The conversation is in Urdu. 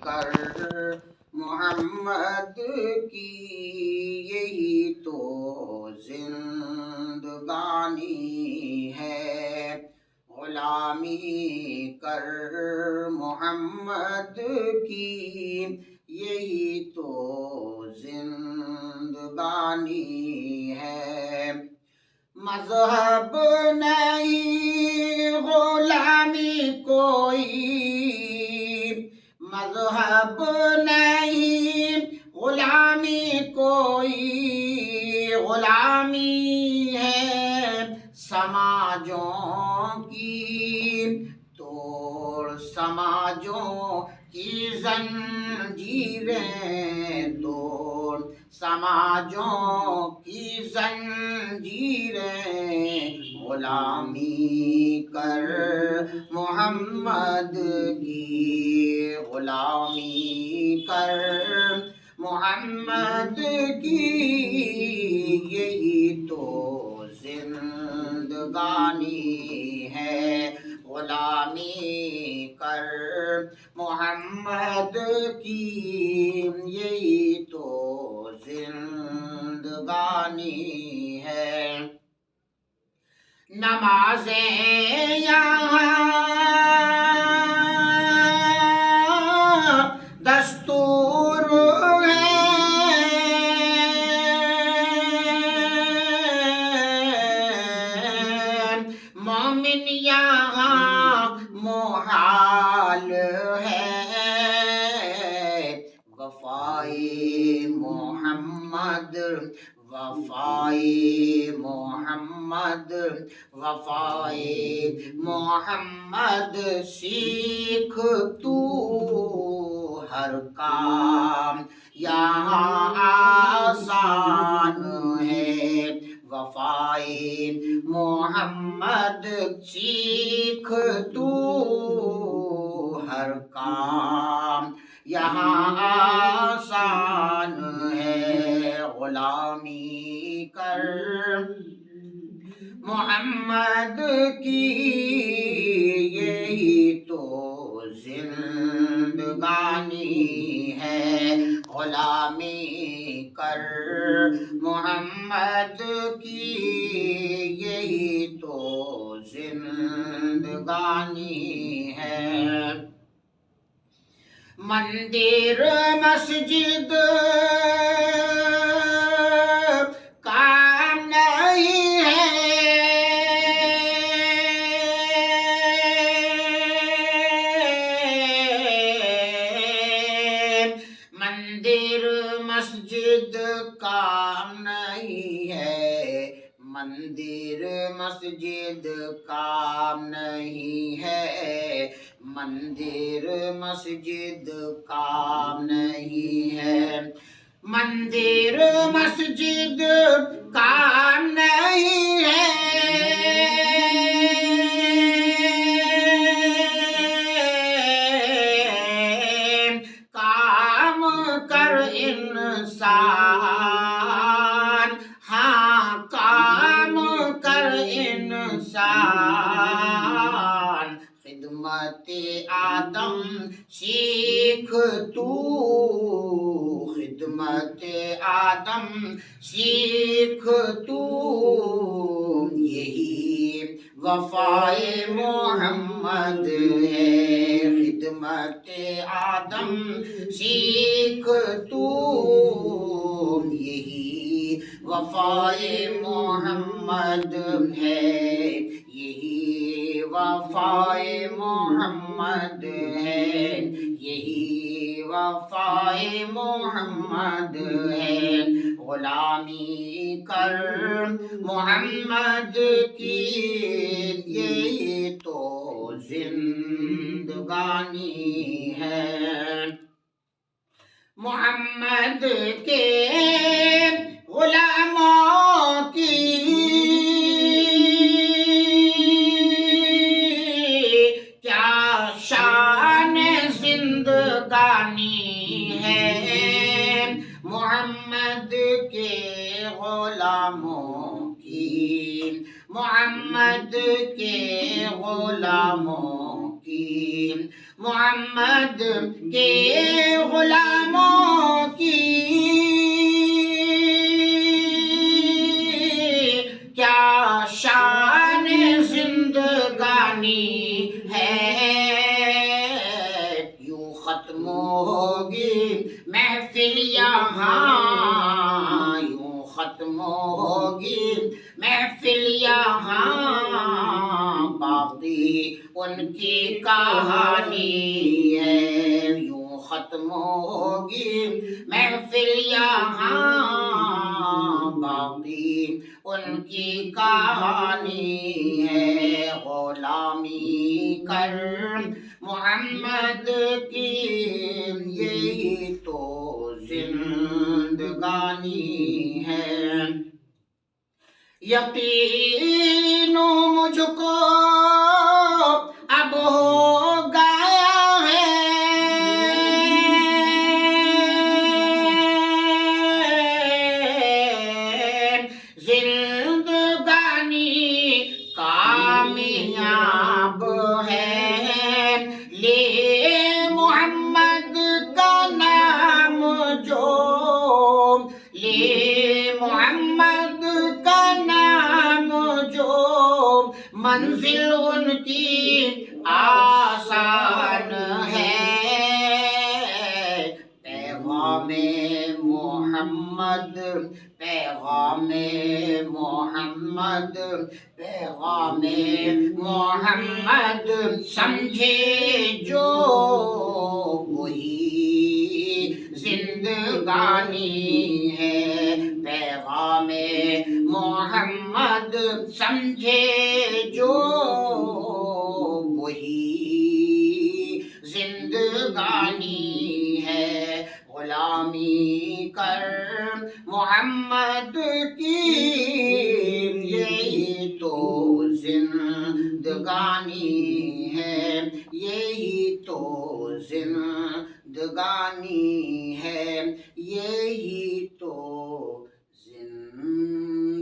کر محمد کی یہی تو زندگانی ہے، غلامی کر محمد کی یہی تو زندگانی ہے۔ مذہب نہیں غلامی کوئی، مذہب نہیں غلامی کوئی، غلامی ہے سماجوں کی توڑ، سماجوں کی زنجیریں توڑ، سماجوں کی زنجیریں، غلامی کر محمد کی، غلامی کر محمد کی یہی تو زندگانی ہے، غلامی کر محمد کی یہی تو زندگانی ہے۔ نمازیں یہاں دستور ہے، مومن یہاں محال ہے، وفائے محمد، وفائے محمد، وفائے محمد سیکھ تو، ہر کام یہاں آسان ہے، وفائے محمد سیکھ تو، ہر کام یہاں آسان ہے، غلامی کر محمد کی یہی تو زندگانی ہے، غلامی کر محمد کی یہی تو زندگانی ہے۔ مندر مسجد کام نہیں ہے، مندر مسجد کام نہیں ہے، مندر مسجد کام نہیں ہے، مندر مسجد کام نہیں ہے، مندر مسجد کام نہیں ہے، کام کر انسان، ہاں کام کر انسان، خدمت آدم سیکھ تو، خدمت آدم سیکھ تو، یہی وفائے محمد ہے، خدمت آدم سیکھ تو، یہی وفائے محمد ہے، یہی وفائے محمد ہے، یہی وفائے محمد ہے، غلامی کر محمد کی یہی تو زندگانی ہے۔ محمد کے غلاموں کی کیا شان زندگانی ہے، محمد کے غلاموں کی، محمد کے غلاموں کی، محمد کے غلاموں کی کیا شان زندگانی ہے، یوں ختم ہوگی محفل یہاں، یوں ختم ہوگی محفل یہاں، باقی ان کی کہانی ہے، یوں ختم ہوگی محفل یہاں، باقی ان کی کہانی ہے، غلامی کر محمد کی یہی تو زندگانی ہے، یقین مجھ کو اب ہو گیا ہے، زندگانی کامیاب ہے، لے محمد کا نام جو، لے محمد کا نام جو، منزل ان کی آسان ہے، پیغام محمد، پیغام محمد، پیغام محمد سمجھے جو وہی زندگانی ہے، پیغام محمد سمجھے جو وہی زندگانی ہے، غلامی کر محمد کی یہی تو زندگانی ہے، یہی تو زندگانی ہے، یہی تو زندگانی